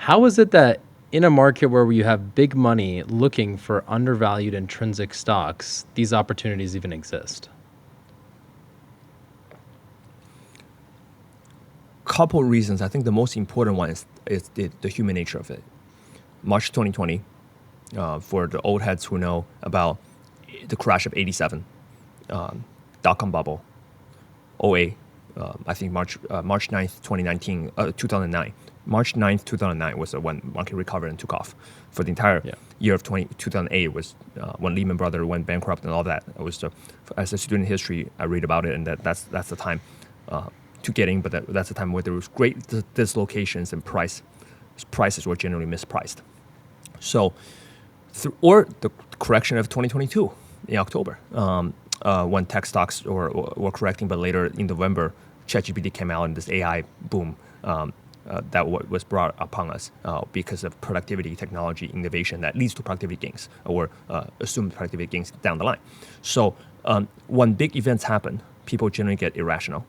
How is it that in a market where you have big money looking for undervalued intrinsic stocks, these opportunities even exist? Couple reasons. I think the most important one is the human nature of it. March 2020, for the old heads who know about the crash of 87, dot-com bubble, '08, I think March 9th, 2009. March 9th, 2009 was when market recovered and took off. For the entire year of 2008 was when Lehman Brothers went bankrupt and all that. It was as a student in history, I read about it, and that's the time to get in, but that's the time where there was great dislocations and prices were generally mispriced. So, or the correction of 2022 in October, when tech stocks were correcting, but later in November, ChatGPT came out and this AI boom that was brought upon us because of productivity, technology, innovation that leads to productivity gains or assumed productivity gains down the line. So when big events happen, people generally get irrational,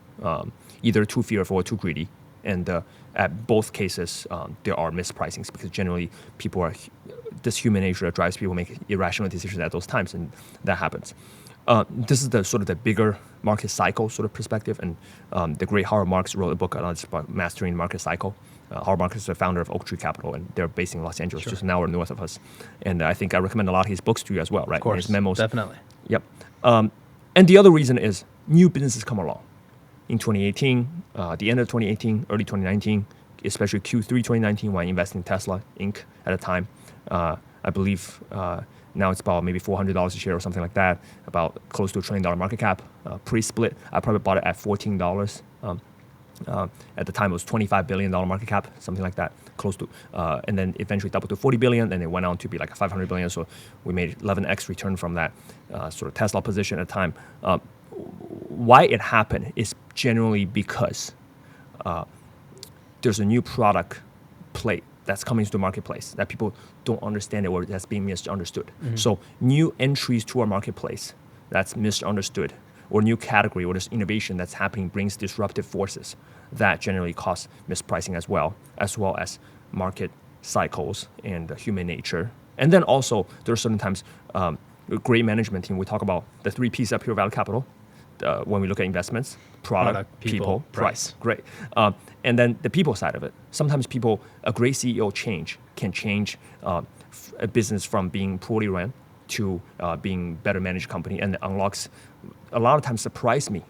either too fearful or too greedy. And at both cases, there are mispricings because generally this human nature that drives people make irrational decisions at those times, and that happens. This is the sort of the bigger market cycle sort of perspective, and the great Howard Marks wrote a book on this about mastering market cycle. Howard Marks is the founder of Oaktree Capital, and they're based in Los Angeles, just an hour north of us. And I think I recommend a lot of his books to you as well, right? Of course, his memos. definitely. Yep. And the other reason is new businesses come along. In 2018, the end of 2018, early 2019, especially Q3 2019, when I invested in Tesla Inc. at a time, I believe now it's about maybe $400 a share or something like that, about close to $1 trillion market cap, pre-split. I probably bought it at $14. At the time, it was $25 billion market cap, something like that, close to, and then eventually doubled to $40 billion, and it went on to be like a $500 billion. So we made 11x return from that sort of Tesla position at the time. Why it happened is generally because there's a new product plate that's coming to the marketplace that people don't understand it or that's being misunderstood. Mm-hmm. So new entries to our marketplace that's misunderstood, or new category or this innovation that's happening brings disruptive forces that generally cause mispricing as well as market cycles and human nature. And then also there are certain times a great management team, we talk about the 3 P's up here, Value Capital, when we look at investments, product people, price. Great. And then the people side of it. Sometimes a great CEO can change a business from being poorly run to being better managed company, and unlocks, a lot of times surprise me,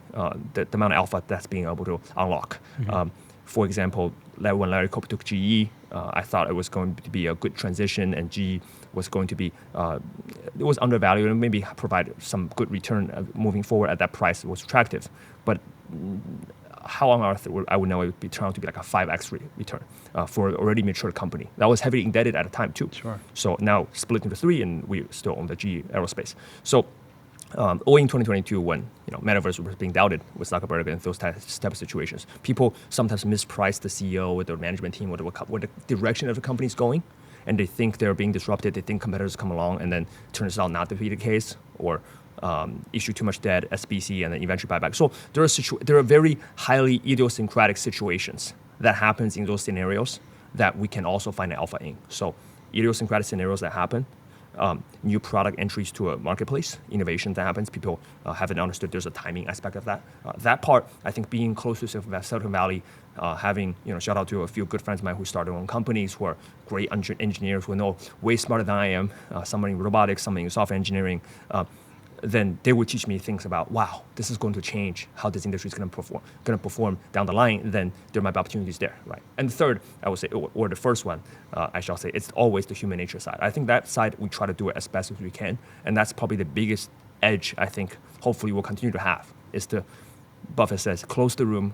the amount of alpha that's being able to unlock. Mm-hmm. For example, when Larry Culp took GE, I thought it was going to be a good transition, and GE was going to be, it was undervalued and maybe provide some good return moving forward at that price. It was attractive. But how on earth I would know it would be turned out to be like a 5x return for an already mature company. That was heavily indebted at the time too. Sure. So now split into 3, and we still own the GE Aerospace. So in 2022, when metaverse was being doubted with Zuckerberg and those type of situations, people sometimes misprice the CEO or the management team or where the direction of the company is going, and they think they're being disrupted. They think competitors come along, and then turns out not to be the case, or issue too much debt, SBC, and then eventually buy back. So there are very highly idiosyncratic situations that happens in those scenarios that we can also find alpha in. So idiosyncratic scenarios that happen. New product entries to a marketplace, innovation that happens, people haven't understood there's a timing aspect of that. That part, I think being close to Silicon Valley, having, shout out to a few good friends of mine who started their own companies, who are great engineers, who know way smarter than I am, some in robotics, some in software engineering, then they would teach me things about, wow, this is going to change how this industry is going to perform down the line. Then there might be opportunities there, right? And the third, I would say, or the first one, I shall say, it's always the human nature side. I think that side, we try to do it as best as we can. And that's probably the biggest edge I think hopefully we'll continue to have, is to, Buffett says, close the room,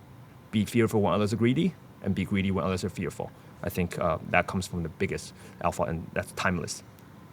be fearful when others are greedy, and be greedy when others are fearful. I think that comes from the biggest alpha, and that's timeless.